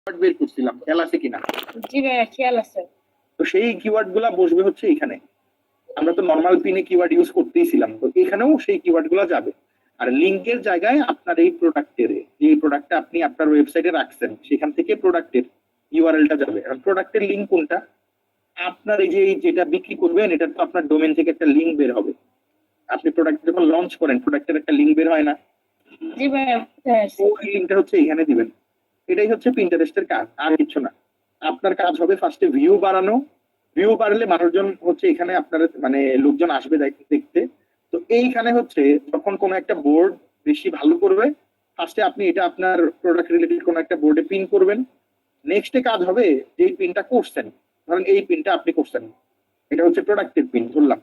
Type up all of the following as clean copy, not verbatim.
বের করছিলাম, খেয়াল আছে কিনা? জি ভাইয়া খেয়াল আছে। তো সেই কিওয়ার্ড গুলা বসবে হচ্ছে এখানে। আমরা তো নর্মাল পিনে কিওয়ার্ড ইউজ করতেইছিলাম, তো এখানেও সেই কিওয়ার্ড গুলা যাবে। আর লিঙ্কের জায়গায় আপনার এই প্রোডাক্টের, যে প্রোডাক্টটা আপনি আপনার ওয়েবসাইটে রাখছেন সেখান থেকে প্রোডাক্টের ইউআরএলটা যাবে। আর প্রোডাক্টের লিঙ্ক কোনটা? আপনার এই যে যেটা বিক্রি করবেন এটা তো আপনার ডোমেন থেকে একটা লিঙ্ক বের হবে। আপনি প্রোডাক্ট যখন লঞ্চ করেন প্রোডাক্টের একটা লিঙ্ক বের হয় না? জি ভাইয়া ওই লিঙ্কটা হচ্ছে এখানে দিবেন। এটাই হচ্ছে পিন্টারেস্টের কাজ, আর কিছু না। আপনার কাজ হবে ফার্স্টে ভিউ বাড়ানো। ভিউ বাড়লে মানুষজন হচ্ছে এখানে আপনার মানে লোকজন আসবে দেখতে। তো এইখানে হচ্ছে যখন কোনো একটা বোর্ড বেশি ভালো করবে, ফার্স্টে আপনি এটা আপনার প্রোডাক্ট রিলেটেড কোনো একটা বোর্ডে পিন করবেন। নেক্সটে কাজ হবে যে পিনটা করছেন, ধরেন এই পিনটা আপনি করছেন, এটা হচ্ছে প্রোডাক্টের পিন ধরলাম।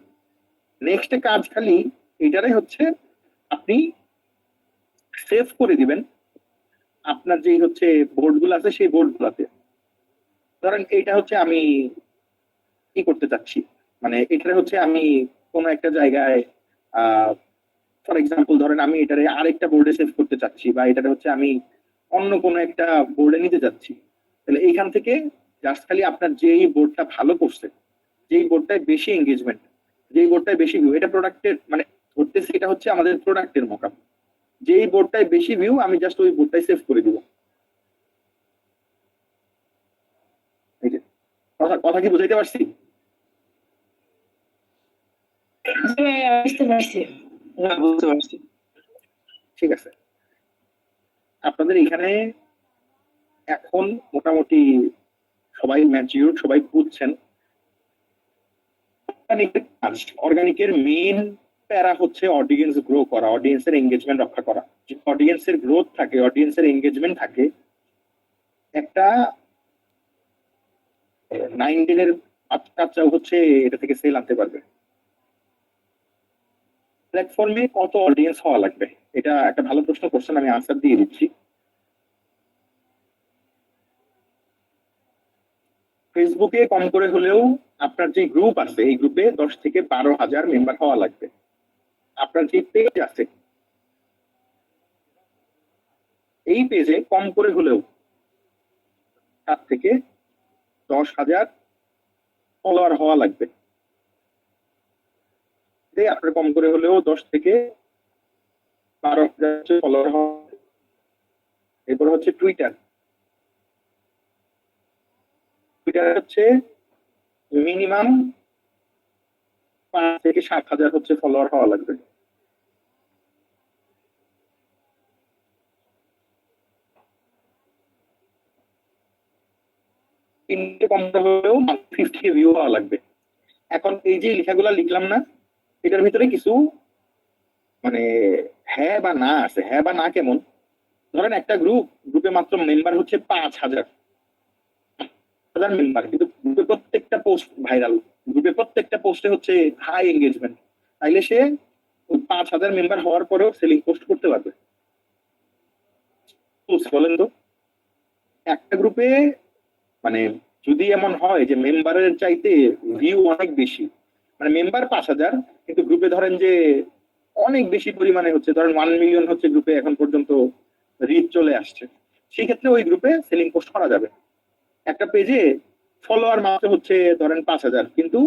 নেক্সটে কাজ খালি এটারে হচ্ছে আপনি সেভ করে দিবেন আপনার যেই হচ্ছে বোর্ড গুলো আছে সেই বোর্ড গুলাতে। ধরেন এইটা হচ্ছে আমি কি করতে চাচ্ছি, মানে এটা হচ্ছে আমি কোন একটা জায়গায় ফর এক্সাম্পল ধরেন আমি এটারে আরেকটা বোর্ডে সেভ করতে চাচ্ছি, বা এটা হচ্ছে আমি অন্য কোনো একটা বোর্ডে নিতে চাচ্ছি। তাহলে এইখান থেকে জাস্ট খালি আপনার যেই বোর্ডটা ভালো করছে, যেই বোর্ডটায় বেশি এঙ্গেজমেন্ট, যেই বোর্ডটায় বেশি ভিউ, এটা প্রোডাক্টের মানে ধরতেছি এটা হচ্ছে আমাদের প্রোডাক্টের মকআপ, যেই বোর্ডটায় বেশি ভিউ আমি জাস্ট ওই বোর্ডটাই সেভ করে দিব। এই যে কথা কথা কি বুঝাইতে পারছি? জি ভাইয়া বুঝতে পারছি। বুঝতে পারছি। ঠিক আছে, আপনাদের এখানে এখন মোটামুটি সবাই ম্যাচিউর, সবাই বুঝছেন। অর্গানিকের মেইন প্যারা হচ্ছে অডিয়েন্স গ্রো করা, অডিয়েন্সের এঙ্গেজমেন্ট রক্ষা করা। যদি অডিয়েন্সের গ্রোথ থাকে, অডিয়েন্সের এঙ্গেজমেন্ট থাকে, একটা 9-10-এর বাচ্চাও হচ্ছে এটা থেকে সেল আনতে পারবে। প্ল্যাটফর্মে কত অডিয়েন্স হওয়া লাগবে, এটা একটা ভালো প্রশ্ন করছেন, আমি আনসার দিয়ে দিচ্ছি। ফেসবুকে কম করে হলেও আপনার যে গ্রুপ আছে এই গ্রুপে 10 থেকে 12 হাজার মেম্বার হওয়া লাগবে। আপনার যে পেজ আছে এই পেজে কম করে হলেও 7 থেকে 10 হাজার ফলোয়ার হওয়া লাগবে। আপনার কম করে হলেও 10 থেকে 12 হাজার ফলোয়ার হওয়া। এরপর হচ্ছে টুইটার। টুইটার হচ্ছে মিনিমাম 5 থেকে 7 হাজার হচ্ছে ফলোয়ার হওয়া লাগবে। কম হলেও 50 ভিউ হওয়া লাগবে। এখন এই যে লেখাগুলা লিখলাম না, এটার ভিতরে কিছু মানে হ্যাঁ বা না আছে। হ্যাঁ বা না কেমন? ধরেন একটা গ্রুপে মাত্র মেম্বার হচ্ছে 5,000 মেম্বার, কিন্তু গ্রুপে প্রত্যেকটা পোস্ট ভাইরাল, গ্রুপে প্রত্যেকটা পোস্টে হচ্ছে হাই এঙ্গেজমেন্ট, তাইলে সে 5,000 মেম্বার হওয়ার পরেও সেলিং পোস্ট করতে পারবে। বলেন তো, একটা গ্রুপে মানে যদি এমন হয় যে মেম্বারের চাইতে ভিউ অনেক বেশি, মানে মেম্বার 5,000 কিন্তু গ্রুপে ধরেন যে অনেক বেশি পরিমাণে হচ্ছে, ধরেন 1 মিলিয়ন হচ্ছে গ্রুপে এখন পর্যন্ত রিচ চলে আসছে, সেই ক্ষেত্রে ওই গ্রুপে সেলিং পোস্ট করা যাবে। একটা পেজে ফলোয়ার মাত্র হচ্ছে ধরেন 5,000, কিন্তু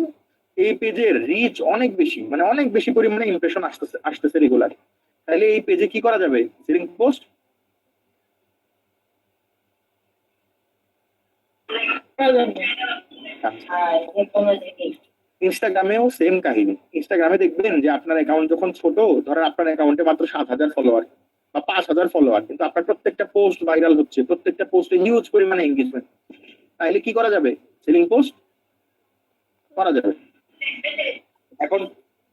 এই পেজের রিচ অনেক বেশি, মানে অনেক বেশি পরিমাণে ইমপ্রেশন আসতেছে আসতেছে রেগুলার, তাহলে এই পেজে কি করা যাবে? Selling post. ইনস্টাগ্রামেও সেম কাহিনী। ইনস্টাগ্রামে দেখবেন যে আপনার অ্যাকাউন্ট যখন ছোট, ধরেন আপনার অ্যাকাউন্টে মাত্র 7,000 ফলোয়ার বা 5,000 ফলোয়ার, কিন্তু আপনার প্রত্যেকটা পোস্ট ভাইরাল হচ্ছে, প্রত্যেকটা পোস্টে হিউজ পরিমাণে এঙ্গেজমেন্ট, তাইলে কি করা যাবে? সেলিং পোস্ট করা যাবে। এখন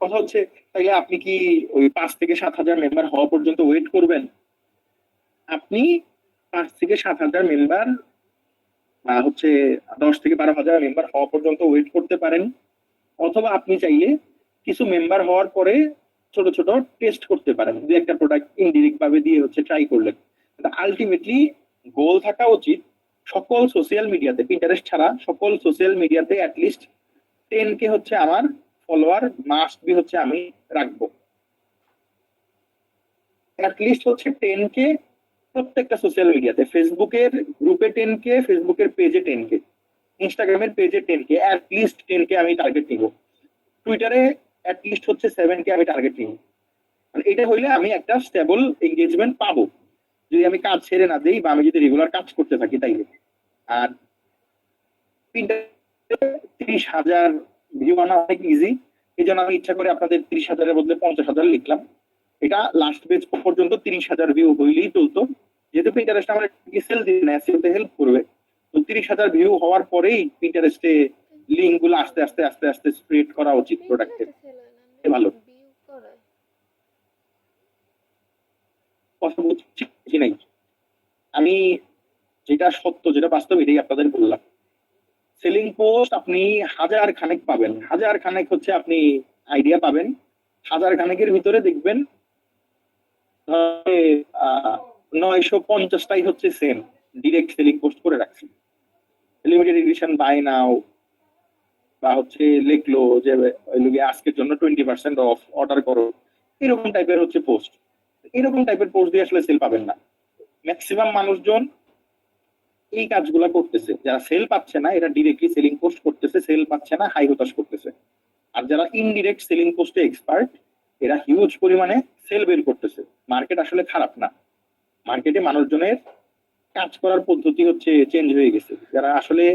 কথা হচ্ছে, তাইলে আপনি কি ওই 5 থেকে 7 হাজার মেম্বার হওয়া পর্যন্ত ওয়েট করবেন? আপনি 5 থেকে 7 হাজার মেম্বার বা হচ্ছে 10 থেকে 12 হাজার মেম্বার হওয়া পর্যন্ত ওয়েট করতে পারেন, অথবা আপনি চাইলে কিছু মেম্বার হওয়ার পরে ছোট ছোট টেস্ট করতে পারেন, দু একটা প্রোডাক্ট ইনডিরেক্ট ভাবে দিয়ে হচ্ছে ট্রাই করলেন। আলটিমেটলি গোল থাকা উচিত সকল সোশ্যাল মিডিয়াতে, পিন্টারেস্ট ছাড়া সকল সোশ্যাল মিডিয়াতে অ্যাটলিস্ট 10K হচ্ছে আমার ফলোয়ার মাস্ট বি হচ্ছে আমি রাখবো। অ্যাটলিস্ট হচ্ছে 10K প্রত্যেকটা সোশ্যাল মিডিয়াতে, ফেসবুকের গ্রুপে 10K, ফেসবুকের পেজে 10K, ইনস্টাগ্রামের পেজে 10K, অ্যাটলিস্ট 10K আমি টার্গেট নিব, টুইটারে অ্যাটলিস্ট হচ্ছে 7K আমি টার্গেট নিব। মানে এটা হইলে আমি একটা স্টেবল এঙ্গেজমেন্ট পাবো, যদি আমি কাজ ছেড়ে না দিই বা আমি যদি রেগুলার কাজ করতে থাকি তাইলে। আর 30,000 ভিউ আনা অনেক ইজি, এই জন্য আমি ইচ্ছা করে আপনাদের 30,000-এর বদলে 50,000 লিখলাম। এটা লাস্ট পেজ পর্যন্ত 30,000 ভিউ হইলেই চলতো, যেহেতু পিন্টারেস্ট আমার সেল দিয়ে না, এসইওতে হেল্প করবে। তো 30,000 ভিউ হওয়ার পরেই পিন্টারেস্টে লিঙ্ক গুলো আস্তে আস্তে আস্তে আস্তে স্প্রেড করা উচিত প্রোডাক্টের। ভালো কথা বলছি নাই, আমি যেটা সত্য, যেটা বাস্তব, এটাই আপনাদের বললাম। সেলিং পোস্ট আপনি হাজার খানেক পাবেন, হাজার খানেক হচ্ছে আপনি আইডিয়া পাবেন, হাজার খানেকের ভিতরে দেখবেন 950টাই হচ্ছে সেম ডিরেক্ট সেলিং পোস্ট করে রাখছে, লিমিটেড এডিশন বাই নাও, বা হচ্ছে লিখলো যে আজকের জন্য 20% অফ, অর্ডার করো, এরকম টাইপের হচ্ছে পোস্ট। এরকম টাইপের পোস্ট দিয়ে আসলে সেল পাবেন না। ম্যাক্সিমাম মানুষজন এই কাজগুলা করতেছে, যারা সেল পাচ্ছে না এরা ডিরেক্টলি সেলিং পোস্ট করতেছে, সেল পাচ্ছে না হাই হতাশ করতেছে। আর যারা ইনডিরেক্ট সেলিং পোস্টে এক্সপার্ট, এরা হিউজ পরিমাণে সেল বের করতেছে। মার্কেট আসলে খারাপ না, মার্কেটে মানুষজনের কাজ করার পদ্ধতি হচ্ছে চেঞ্জ হয়ে গেছে। যারা আসলে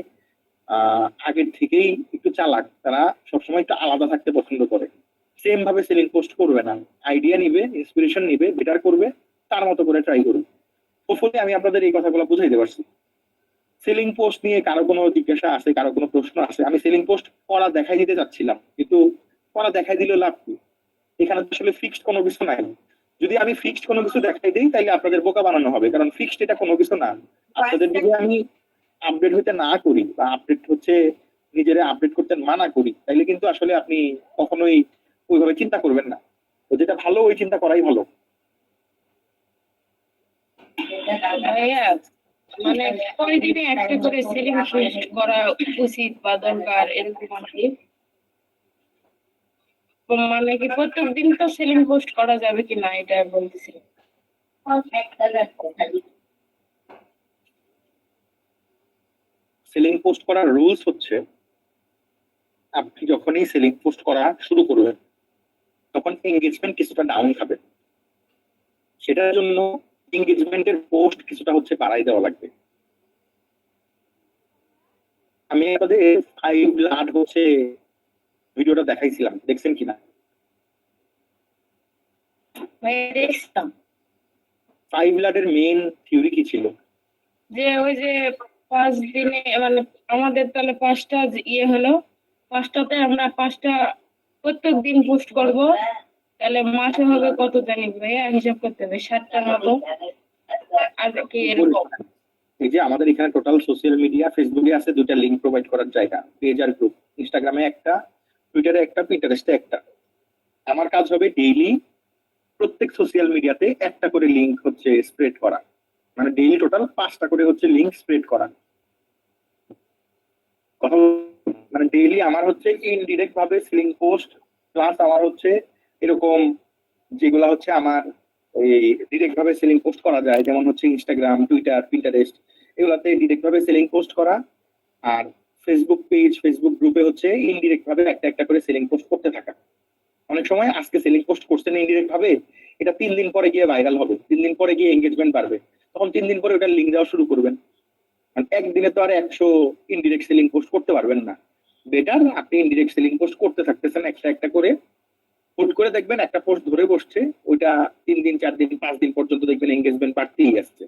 আগের থেকেই একটু চালাক, তারা সবসময় একটু আলাদা থাকতে পছন্দ করে, সেম ভাবে সেলিং পোস্ট করবে না, আইডিয়া নিবে, ইন্সপিরেশন নিবে, বেটার করবে, তার মতো করে ট্রাই করবে। হোপফুলি আমি আপনাদের এই কথাগুলো বুঝাইতে পারছি। সেলিং পোস্ট নিয়ে কারো কোনো জিজ্ঞাসা আছে, কারো কোনো প্রশ্ন আছে? আমি সেলিং পোস্ট করা দেখাই দিতে চাচ্ছিলাম, কিন্তু করা দেখাই দিলে লাভ কি? এখানে তো আসলে ফিক্সড কোনো কিছু নাই। যদি আমি ফিক্সড কোনো কিছু দেখাই দিই তাইলে আপনাদের বোকা বানানো হবে, কারণ ফিক্সড এটা কোনো কিছু না। আপনাদের যদি আমি আপডেট হইতে না করি বা আপডেট হচ্ছে নিজেরা আপডেট করতে মানা করি, তাইলে কিন্তু আসলে আপনি কখনোই ওইভাবে চিন্তা করবেন না। তো যেটা ভালো ওই চিন্তা করাই ভালো। ভাইয়া, মানে প্রতিদিনে একটা করে সেলিং পোস্ট করা উচিত বা দরকার এরকম আর কি? মানে কি প্রত্যেকদিন তো সেলিং পোস্ট করা যাবে কিনা এটা বলতেছিলাম। সেলিং পোস্ট করার রুলস হচ্ছে, আপনি যখনই সেলিং পোস্ট করা শুরু করবেন তখন এঙ্গেজমেন্ট কিছুটা ডাউন খাবে, সেটার জন্য এঙ্গেজমেন্টের পোস্ট কিছুটা হচ্ছে বাড়াই দেওয়া লাগবে। আমি আপনাদের 5 লাট হচ্ছে ভিডিওটা দেখাইছিলাম, দেখছেন কিনা? ভাইয়া দেখছিলাম 5 লাটের মেইন থিওরি কি ছিল? যে ওই যে 5 দিনে মানে আমাদের তাহলে 5টা ইয়ে হলো, 5টাতে আমরা 5টা প্রত্যেক দিন পোস্ট করব, তাহলে মাসে হবে কত জানি ভাইয়া, হিসাব করতে হবে 60টার মতো আর কি এরকম। এই যে আমাদের এখানে টোটাল সোশ্যাল মিডিয়া, ফেসবুকে আছে 2টা লিঙ্ক প্রোভাইড করার জায়গা, পেজ আর গ্রুপ। ইনস্টাগ্রামে একটা, টুইটারে একটা, পিন্টারেস্টে একটা। আমার কাজ হবে ডেইলি প্রত্যেক সোশ্যাল মিডিয়াতে একটা করে লিঙ্ক হচ্ছে স্প্রেড করা, মানে ডেইলি টোটাল 5টা করে হচ্ছে লিঙ্ক স্প্রেড করা। কথা মানে ডেইলি আমার হচ্ছে ইনডিরেক্ট ভাবে সেলিং পোস্ট, প্লাস আমার হচ্ছে এরকম যেগুলা হচ্ছে আমার এই ডিরেক্ট ভাবে সেলিং পোস্ট করা যায়, যেমন হচ্ছে ইনস্টাগ্রাম, টুইটার, পিন্টারেস্ট, এগুলাতে ডিরেক্ট ভাবে সেলিং পোস্ট করা। আর ফেসবুক পেজ, ফেসবুক গ্রুপে হচ্ছে ইনডিরেক্ট ভাবে একটা একটা করে সেলিং পোস্ট করতে থাকা। অনেক সময় আজকে সেলিং পোস্ট করছেন ইনডিরেক্ট ভাবে, এটা 3 দিন পরে গিয়ে ভাইরাল হবে, 3 দিন পরে গিয়ে এঙ্গেজমেন্ট বাড়বে, তখন 3 দিন পরে ওটার লিঙ্ক দেওয়া শুরু করবেন। একদিনে তো আর 100 ইনডিরেক্ট সেলিং পোস্ট করতে পারবেন না। বেটার আপনি ইনডিরেক্ট সেলিং পোস্ট করতে থাকতেছেন একটা একটা করে, হুট করে দেখবেন একটা পোস্ট ধরে বসছে, ওইটা 3 দিন, 4 দিন, 5 দিন পর্যন্ত দেখবেন এঙ্গেজমেন্ট বাড়তেই আসছে।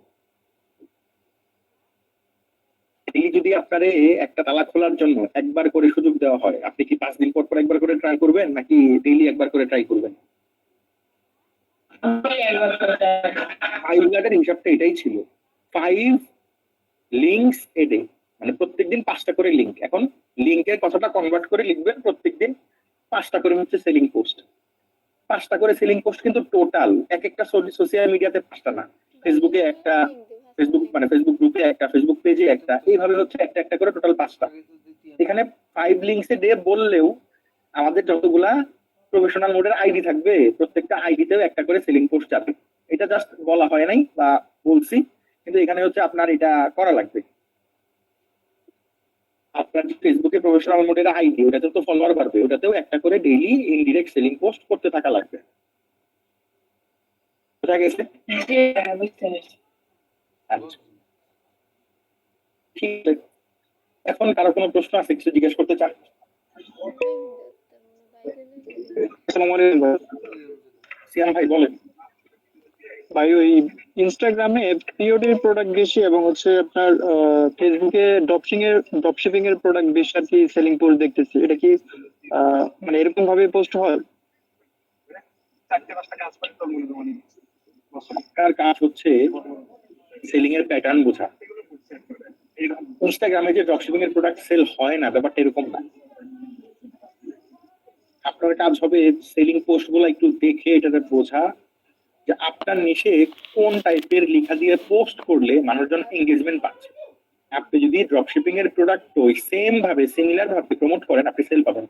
এই যদি আপনারে একটা তালা খোলার জন্য একবার করে সুযোগ দেওয়া হয়, আপনি কি 5 দিন পর পর একবার করে ট্রাই করবেন, নাকি ডেইলি একবার করে ট্রাই করবেন? 5 লাটের হিসাবটা এটাই ছিল, 5 লিঙ্কস এ ডে, মানে প্রত্যেকদিন 5টা করে লিঙ্ক। এখন লিঙ্কের কথাটা কনভার্ট করে লিখবেন প্রত্যেকদিন 5টা করে হচ্ছে সেলিং পোস্ট। 5টা করে সেলিং পোস্ট কিন্তু টোটাল, এক একটা সোশ্যাল মিডিয়াতে 5টা না, ফেসবুকে একটা, ফেসবুক মানে ফেসবুক গ্রুপে একটা, ফেসবুক পেজে একটা, এইভাবে হচ্ছে একটা একটা করে টোটাল 5টা। এখানে 5 লিঙ্কস এ ডে বললেও আমাদের যতগুলা প্রফেশনাল মোডের আইডি থাকবে, প্রত্যেকটা আইডিতেও একটা করে সেলিং পোস্ট যাবে। এটা জাস্ট বলা হয় নাই বা বলছি, কিন্তু এখানে হচ্ছে আপনার এটা করা লাগবে। আপনার যে ফেসবুকে প্রফেশনাল মোডের আইডি, ওটাতে তো ফলোয়ার বাড়বে, ওটাতেও একটা করে ডেইলি ইনডিরেক্ট সেলিং পোস্ট করতে থাকা লাগবে। বোঝা গেছে? জি বুঝতে পারছি। আচ্ছা, ঠিক আছে। এখন কারো কোনো প্রশ্ন আছে, কিছু জিজ্ঞেস করতে চান? আসসালামু আলাইকুম ভাই। সিয়াম ভাই বলেন। ভাই ওই ইনস্টাগ্রামে পিওডির প্রোডাক্ট বেশি এবং হচ্ছে আপনার ফেসবুকে ড্রপশিপিং এর প্রোডাক্ট বেশি আর কি সেলিং পোস্ট দেখতেছি। এটা কি মানে এরকম ভাবে পোস্ট হয়? আপনার কাজ হচ্ছে সেলিং এর প্যাটার্ন বোঝা। ইনস্টাগ্রামে যে ড্রপশিপিং এর প্রোডাক্ট সেল হয় না, ব্যাপারটা এরকম না। আপনার কাজ হবে সেলিং পোস্ট গুলো একটু দেখে এটাতে বোঝা যে আপনার নিশে কোন টাইপের লেখা দিয়ে পোস্ট করলে মানুষজন এঙ্গেজমেন্ট পাচ্ছে। আপনি যদি ড্রপশিপিং এর প্রোডাক্ট ওই সেম ভাবে সিমিলার ভাবে প্রমোট করেন, আপনি সেল পাবেন।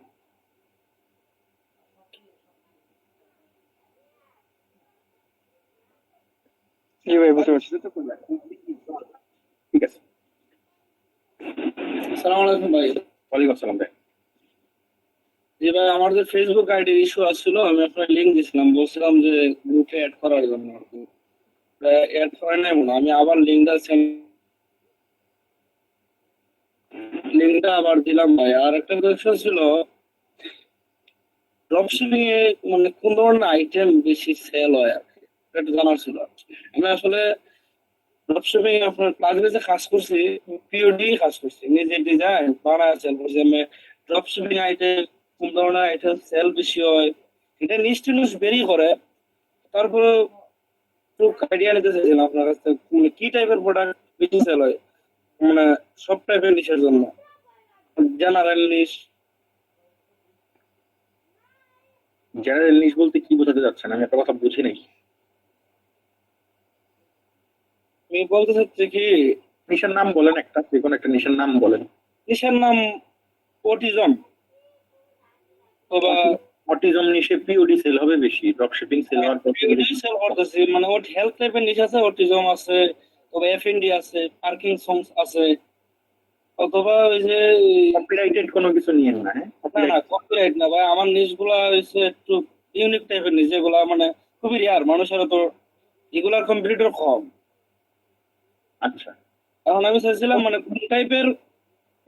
জি ভাই, বুঝতে পারছি। ঠিক আছে। আসসালামু আলাইকুম ভাই। ওয়ালাইকুম আসসালাম ভাই। জি ভাই, আমার যে ফেসবুক আইডির ইস্যু আসছিল, আমি আপনার লিঙ্ক দিছিলাম, বলছিলাম যে গ্রুপে অ্যাড করার জন্য। অ্যাড করে নাই মনে হয়। আমি আবার লিঙ্কটা আবার দিলাম ভাই। আর একটা কোয়েশ্চন ছিল, ড্রপশিপিং এ মানে কোন ধরনের আইটেম বেশি সেল হয় আর কি, এটা জানার ছিল। আমি আসলে ড্রপশিপিং আপনার প্লাগইনে কাজ করছি, পিওডি কাজ করছি, নিজে ডিজাইন বানায় সেল করছি। আমি ড্রপশিপিং আইটেম কোন ধরনের আইটেম সেল বেশি হয় এটা নিউজ বেরি করে। তারপরে একটু আইডিয়া নিতে চাইছিলাম আপনার কাছ থেকে, মানে কি টাইপের প্রোডাক্ট বেশি সেল হয়, মানে সব টাইপের নিশের জন্য, জেনারেল নিশ। জেনারেল নিশ বলতে কি বোঝাতে যাচ্ছেন? আমি একটা কথা বুঝি নাই। আমি বলতে চাচ্ছি কি, নিশার নাম বলেন, একটা যে কোনো একটা নিশার নাম বলেন। নিশের নাম অটিজম, অথবা অটিজম নিশে পিওডি সেল হবে বেশি, ড্রপশিপিং সেল হওয়ার পসিবিলিটি। সেল করতেছি, মানে ওর হেলথ টাইপের নিশ আছে, অটিজম আছে, তবে এফএনডি আছে, পার্কিং সংস আছে, অথবা ওই যে কপিরাইটেড কোনো কিছু নিয়েন না, হ্যাঁ? না না কপিরাইট না ভাই, আমার নিশ গুলা হচ্ছে একটু ইউনিক টাইপের নিশ, যেগুলা মানে খুবই রেয়ার, মানুষের তো এগুলার কম্পিটিটর কম। আচ্ছা, এখন আমি চাইছিলাম মানে কোন টাইপের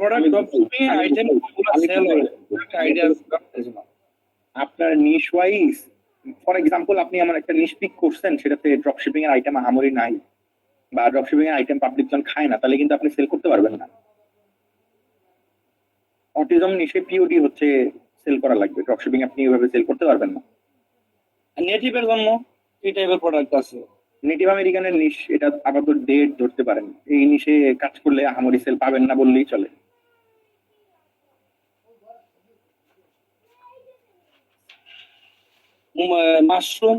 প্রোডাক্ট ড্রপশিপিং আইটেম গুলো সেল হয়, একটা আইডিয়া চাইছিলাম। আপনার নিশ ওয়াইজ, ফর এক্সাম্পল আপনি আমার একটা নিশ পিক করছেন, সেটাতে ড্রপশিপিং এর আইটেম আহামরি নাই, বা ড্রপশিপিং এর আইটেম পাবলিক জন খায় না, তাহলে কিন্তু আপনি সেল করতে পারবেন না। অটিজম নিশে পিওডি হচ্ছে সেল করা লাগবে, ড্রপশিপিং আপনি এভাবে সেল করতে পারবেন না। নেটিভের জন্য কি টাইপের প্রোডাক্ট আছে? নেটিভ আমেরিকানের নিশ, এটা আপাতত ডেট ধরতে পারেন। এই নিশে কাজ করলে আহামরি সেল পাবেন না বললেই চলে। মাশরুম,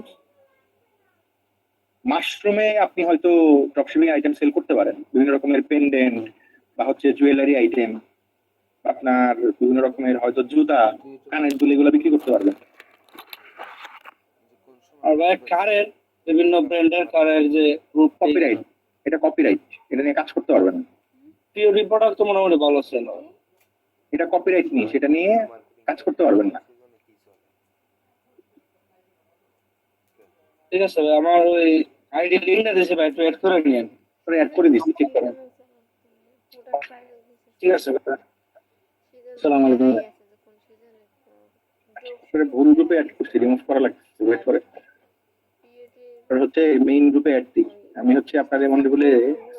মাশরুমে আপনি হয়তো ড্রপশিপিং আইটেম সেল করতে পারেন, বিভিন্ন রকমের পেন্ডেন্ট বা হচ্ছে জুয়েলারি আইটেম, আপনার বিভিন্ন রকমের হয়তো জুতা, কানের দুল, এগুলো বিক্রি করতে পারবেন। আর ভাই কারের বিভিন্ন ব্র্যান্ডের কারের যে গ্রুপ কপিরাইট, এটা কপিরাইট, এটা নিয়ে কাজ করতে পারবেন না। পিওরি প্রোডাক্ট তো মোটামুটি ভালো সেল হয়। এটা কপিরাইট নিয়ে, সেটা নিয়ে কাজ করতে পারবেন না। ঠিক আছে ভাই, আমার ওই আইডি লিঙ্কটা দিয়েছে ভাই, একটু অ্যাড করে নিয়েন। অ্যাড করে দিচ্ছি, ঠিক করেন। ঠিক আছে ভাই। আসসালামু আলাইকুম। ভুল গ্রুপে অ্যাড করছি, রিমুভ করা লাগছে, ওয়েট করে। হচ্ছে মেইন গ্রুপে অ্যাড দিই, আমি হচ্ছে আপনাদের মনে বলে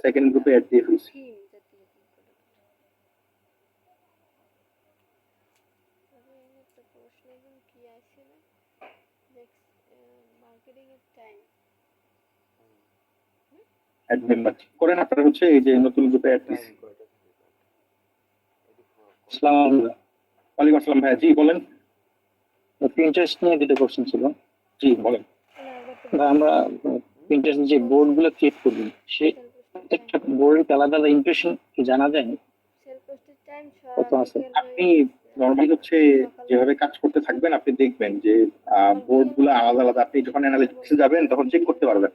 সেকেন্ড গ্রুপে অ্যাড দিয়ে ফেলছি। অ্যাড মেম্বার করেন আপনারা, হচ্ছে এই যে নতুন গ্রুপে অ্যাড দিচ্ছি। আসসালামু আলাইকুম। ওয়ালাইকুম আসসালাম ভাইয়া, জি বলেন। পিন্টারেস্ট নিয়ে দুটো কোশ্চেন ছিল। জি বলেন। ভাই আমরা পিন্টারেস্ট যে বোর্ড গুলো ক্রিয়েট করবি, সে একটা বোর্ডের আলাদা আলাদা ইমপ্রেশন কি জানা যায় কত আছে? আপনি নর্মালি হচ্ছে যেভাবে কাজ করতে থাকবেন, আপনি দেখবেন যে বোর্ড গুলো আলাদা আলাদা। আপনি যখন অ্যানালিটিক্সে যাবেন তখন চেক করতে পারবেন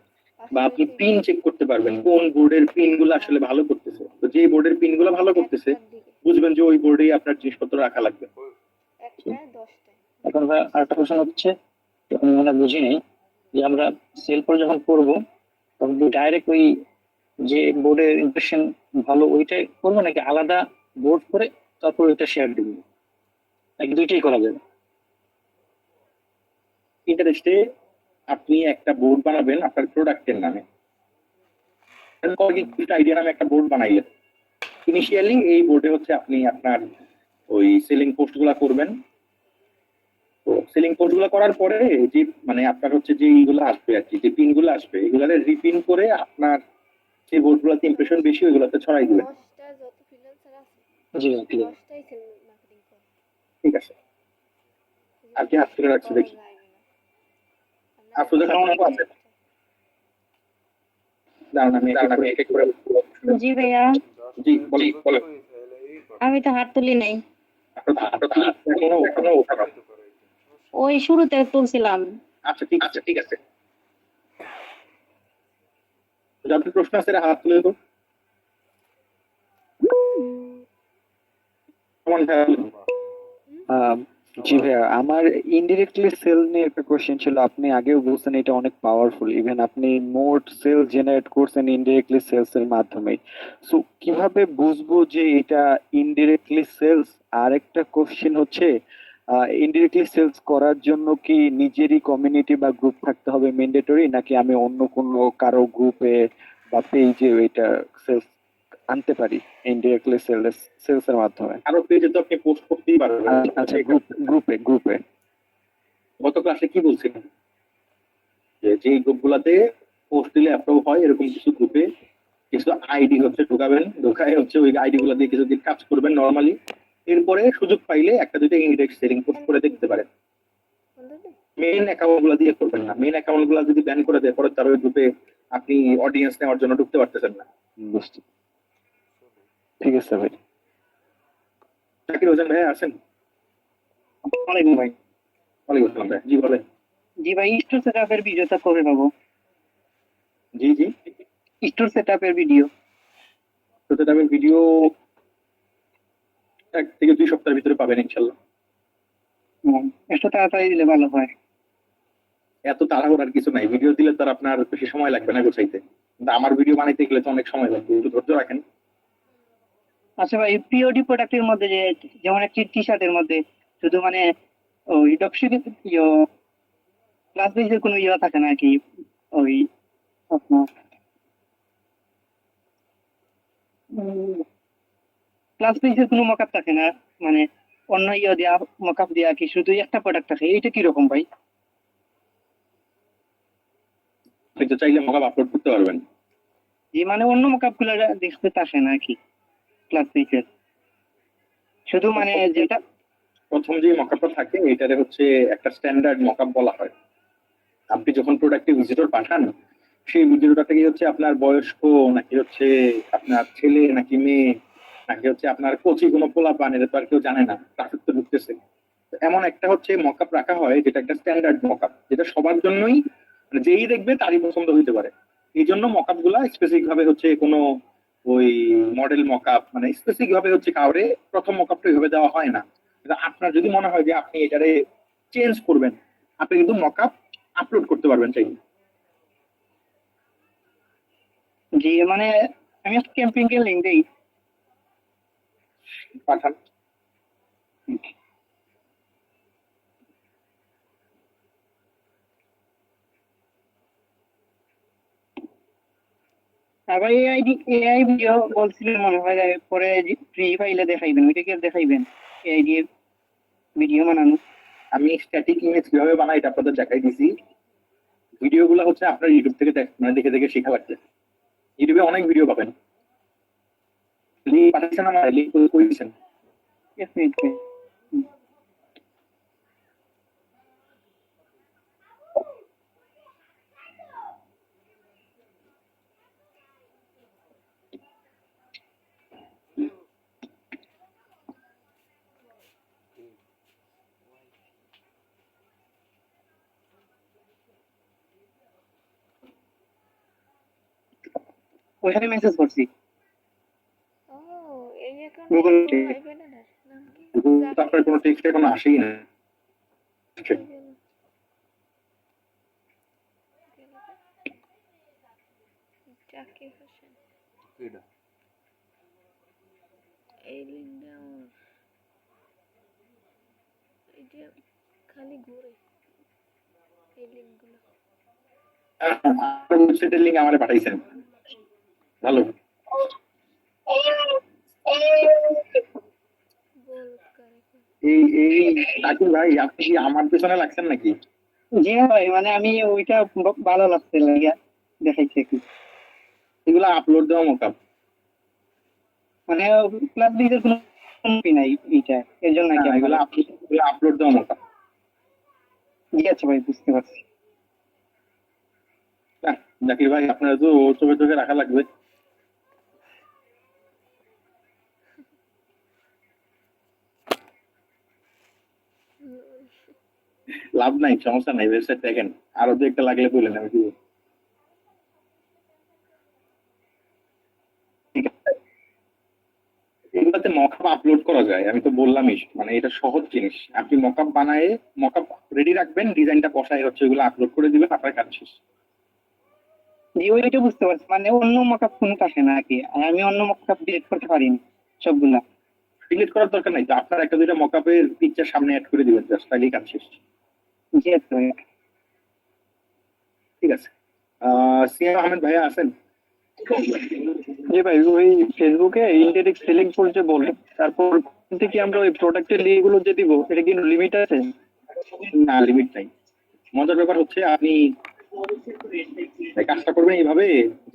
বা আপনি পিন চেক করতে পারবেন কোন বোর্ডের পিন গুলো আসলে ভালো করতেছে। তো যে বোর্ডের পিন গুলো ভালো করতেছে বুঝবেন যে ওই বোর্ডেই আপনার জিনিসপত্র রাখা লাগবে। এখন ভাই আরেকটা কোশ্চেন হচ্ছে, আমি মনে হয় বুঝি নাই, যে আমরা সেল পর যখন করবো তখন ডাইরেক্ট ওই যে বোর্ডের ইমপ্রেশন ভালো ওইটাই করবো, নাকি আলাদা বোর্ড করে তারপর ওইটা শেয়ার দিব, নাকি দুইটাই করা যাবে? ইন্টারেস্টে আপনি একটা বোর্ড বানাবেন আপনার প্রোডাক্টের নামে, আইডিয়া নামে একটা বোর্ড বানাইলেন। ইনিশিয়ালি এই বোর্ডে হচ্ছে আপনি আপনার ওই সেলিং পোস্ট গুলা করবেন। তো সেলিং পোস্ট গুলা করার পরে যে মানে আপনার হচ্ছে যে এইগুলো আসবে আর কি, যে পিন গুলো আসবে এগুলা রিপিন করে আপনার যে বোর্ড গুলাতে ইমপ্রেশন বেশি ওইগুলাতে ছড়াই দিবেন। জি ঠিক আছে। ঠিক আছে, আর কি হাত তুলে রাখছে দেখি, আপনাদের কাছে আছে? দাঁড়ান আমি এক এক করে জি ভাইয়া, জি বলেন। আমি তো হাত তুলি নাই, এখনো এখনো ওঠানো। ওই শুরুতে তুলছিলাম। আচ্ছা ঠিক আছে, যাদের প্রশ্ন আছে এরা হাত তুলে দেবো। জি ভাইয়া, আমার ইনডিরেক্টলি সেল নিয়ে একটা কোশ্চেন ছিল। আপনি আগেও বলছেন এটা অনেক পাওয়ারফুল, ইভেন আপনি মোর সেল জেনারেট করছেন ইনডিরেক্টলি সেলস এর মাধ্যমে। সো কিভাবে বুঝবো যে এটা ইনডিরেক্টলি সেলস? আর একটা কোশ্চেন হচ্ছে, ইনডিরেক্টলি সেলস করার জন্য কি নিজেরই কমিউনিটি বা গ্রুপ থাকতে হবে ম্যান্ডেটরি, নাকি আমি অন্য কোনো কারো গ্রুপে বা পেজে এটা সেলস আনতে পারি ইনডিরেক্টলি সেলস এর মাধ্যমে? আরো পেজে তো আপনি পোস্ট করতেই পারবেন। আচ্ছা, গ্রুপে গত ক্লাসে কি বলছিলেন যে যে গ্রুপগুলোতে পোস্ট দিলে অ্যাপ্রুভ হয় এরকম কিছু গ্রুপে কিছু আইডি হচ্ছে ঢুকাবেন, ঢুকায় হচ্ছে ওই আইডি গুলো দিয়ে কিছুদিন কাজ করবেন নরমালি। এরপরে সুযোগ পাইলে একটা দুইটা ইনডিরেক্ট সেলিং পোস্ট করে দেখতে পারেন। মেইন অ্যাকাউন্ট গুলো দিয়ে করবেন না, মেইন অ্যাকাউন্ট গুলো যদি ব্যান করে দেয় পরে তার ওই গ্রুপে আপনি অডিয়েন্স নেওয়ার জন্য ঢুকতে পারতেছেন না। বুঝতে, ঠিক আছে ভাই। জাকির হোসেন ভাই আছেন? ওয়ালাইকুম ভাই। ওয়ালাইকুম আসসালাম ভাই, জি বলেন। জি ভাই, স্টোর সেটআপের ভিডিওটা কবে পাবো? জি স্টোর সেটআপের ভিডিও প্রতিটামের ভিডিও 1 থেকে 2 সপ্তাহের ভিতরে পাবেন ইনশাল্লাহ। একটু তাড়াতাড়ি দিলে ভালো হয়। এত তাড়াহুড়ার কিছু নাই, ভিডিও দিলে তো আর আপনার বেশি সময় লাগবে না গোছাইতে, কিন্তু আমার ভিডিও বানাইতে গেলে তো অনেক সময় লাগবে, একটু ধৈর্য রাখেন। আচ্ছা ভাই, পিওডি প্রোডাক্টের মধ্যে যে যেমন একটি টি শার্টের মধ্যে শুধু মানে ওই ডক্সি ক্লাস বেসের কোনো ইয়ে থাকে না কি? ওই আপনার ক্লাস বেসের কোনো মকআপ থাকে না, মানে অন্য ইয়ে দেওয়া মকআপ দেওয়া কি শুধু একটা প্রোডাক্ট থাকে, এইটা কিরকম ভাই? আপনি তো চাইলে মক আপলোড করতে পারবেন। যে মানে অন্য মকআপ গুলো দেখতে থাকে না কি ক্লাস বেসের, শুধু মানে যেটা প্রথম যে মকআপটা থাকে এটারে হচ্ছে একটা স্ট্যান্ডার্ড মকআপ বলা হয়। আপনি যখন প্রোডাক্টে ভিজিটর পাঠান সেই ভিজিটরটা থেকে হচ্ছে আপনার বয়স্ক নাকি হচ্ছে আপনার ছেলে নাকি মেয়ে নাকি হচ্ছে আপনার কোচি কোনো পোলা পান, এটা তো আর কেউ জানে না, ট্রাফিক তো ঢুকতেছে। তো এমন একটা হচ্ছে মকআপ রাখা হয় যেটা একটা স্ট্যান্ডার্ড মকআপ, যেটা সবার জন্যই মানে যেই দেখবে তারই পছন্দ হইতে পারে। এই জন্য মকআপ গুলা স্পেসিফিক ভাবে হচ্ছে কোনো ওই মডেল মকআপ মানে স্পেসিফিক ভাবে হচ্ছে কাউরে প্রথম মকআপটা এইভাবে দেওয়া হয় না। কিন্তু আপনার যদি মনে হয় যে আপনি এটারে চেঞ্জ করবেন আপনি কিন্তু মকআপ আপলোড করতে পারবেন চাইলে। যে মানে আমি একটা ক্যাম্পিং এর লিংক দেই, পাঠান। আবার এআই ভিডিও বলছিলেন মনে হয় যে পরে ফ্রি ফাইলে দেখাইবেন, ওইটা কি আর দেখাইবেন এআই দিয়ে ভিডিও বানানো? আমি স্ট্যাটিক ইমেজ কিভাবে বানাই এটা আপনাদের দেখাই দিছি। ভিডিও গুলো হচ্ছে আপনার ইউটিউব থেকে মানে দেখে দেখে শেখা লাগছে। ইউটিউবে অনেক ভিডিও পাবেন। লিংক পাঠাচ্ছেন, আমার লিংক করে দিচ্ছেন। এক মিনিট ভাই। ওখানে মেসেজ করছি ও এই অ্যাকাউন্টে Google কোনো Pay। ভাই বোনের নাম কি? তো আপনার কোনো টেক্সট এখনো আসেই না। গেল। জাকির হোসেন এই লিঙ্কটা আমার এটা খালি ঘুরে এই লিঙ্কগুলো আপনার ওয়েবসাইটের লিঙ্ক আমারে পাঠাইছেন, ভালো। বল করে এই এই আকিব ভাই, আপনি কি আমার পেছনে লাগছেন নাকি? জি হ্যাঁ ভাই, মানে আমি ওইটা ভালো লাগছে লাগিয়া দেখাইছি কি, এগুলো আপলোড দেওয়া মোকাব। মানে ক্লাস লিডের কোনো ই নাই এইটা, এর জন্য নাকি এগুলো আপলোড দেওয়া মোকাব। জি আচ্ছা ভাই, বুঝতে পারছি। জাকির ভাই, আপনারা তো চোখে চোখে রাখা লাগবে। লাভ নাই, সমস্যা নাই, ওয়েবসাইট দেখেন, আরো দু একটা লাগলে বললেন, আমি দিব। ঠিক আছে, এগুলাতে মকআপ আপলোড করা যায়, আমি তো বললামই, মানে এটা সহজ জিনিস। আপনি মকআপ বানায়ে মকআপ রেডি রাখবেন, ডিজাইনটা বসায় হচ্ছে এগুলো আপলোড করে দিবেন, আপনার কাজ শেষ। জি ওইটা বুঝতে পারছি, মানে অন্য মকআপ কোনো আসে না আর কি, আর আমি অন্য মকআপ ডিলিট করতে পারিনি সবগুলা। ডিলিট করার দরকার নাই তো, আপনার একটা দুইটা মকআপের পিকচার সামনে অ্যাড করে দিবেন, জাস্ট তাহলেই কাজ শেষ। জি আচ্ছা ভাই। ঠিক আছে, সিয়াম আহমেদ ভাইয়া আছেন? জি ভাই, ওই ফেসবুকে ইনডাইরেক্ট সেলিং পোল যে বলে, তারপর থেকে আমরা ওই প্রোডাক্টের লিঙ্ক গুলো যে দিব, এটা কি লিমিট আছে? না, লিমিট নাই। মজার ব্যাপার হচ্ছে আপনি কাজটা করবেন এইভাবে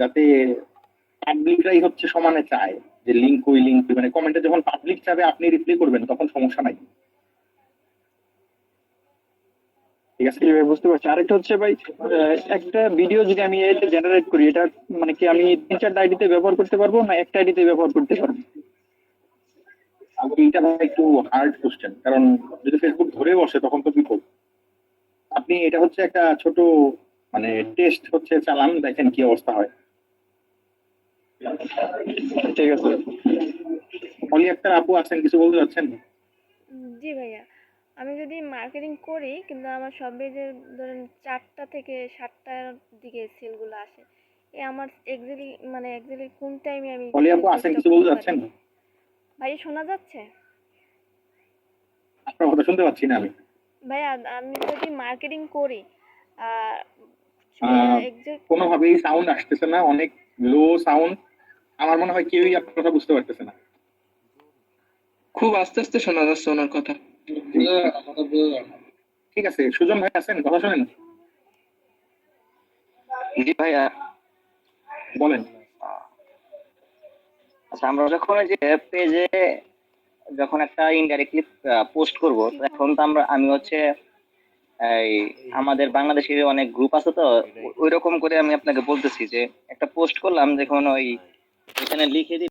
যাতে পাবলিকরাই হচ্ছে সমানে চায় যে লিঙ্ক, ওই লিঙ্ক মানে কমেন্টে যখন পাবলিক চাবে আপনি রিপ্লাই করবেন, তখন সমস্যা নাই। ঠিক আছে, জি ভাই, বুঝতে পারছি। আরেকটা হচ্ছে ভাই, একটা ভিডিও যদি আমি এটা জেনারেট করি, এটা মানে কি আমি 3-4 আইডিতে ব্যবহার করতে পারবো না একটা আইডিতে ব্যবহার করতে পারবো? এইটা ভাই একটু হার্ড কোশ্চেন, কারণ যদি ফেসবুক ধরে বসে তখন তো বিপদ। আপনি এটা হচ্ছে একটা ছোট মানে টেস্ট হচ্ছে চালান, দেখেন কি অবস্থা হয়। ঠিক আছে। অলি একটা আপু আছেন, কিছু বলতে চাচ্ছেন? জি ভাইয়া, আমি যদি মার্কেটিং করি কিন্তু আমার সবে যে ধরেন 4টা থেকে 7টার দিকে সেলগুলো আসে, আমার এক্স্যাক্টলি কোন টাইমে আমি অলি আপু আছেন, কিছু বলতে চাচ্ছেন? ভাই শোনা যাচ্ছে? আপনার কথা শুনতে পাচ্ছি না আমি। ভাইয়া আমি যদি মার্কেটিং করি কোনোভাবেই সাউন্ড আসতেছে না, অনেক লো সাউন্ড। আমার মনে হয় কেউই আপনার কথা বুঝতে পারতেছে না। খুব আস্তে আস্তে শোনা যাচ্ছে ওনার কথা। ঠিক আছে, সুজন ভাই আছেন, কথা শোনেন? জি ভাইয়া, বলেন। আচ্ছা আমরা যখন ওই যে পেজে যখন একটা ইনডাইরেক্টলি পোস্ট করব, এখন তো আমি হচ্ছে এই আমাদের বাংলাদেশের অনেক গ্রুপ আছে, তো ওই রকম করে আমি আপনাকে বলতেছি যে একটা পোস্ট করলাম, দেখুন ওই এখানে লিখে দিই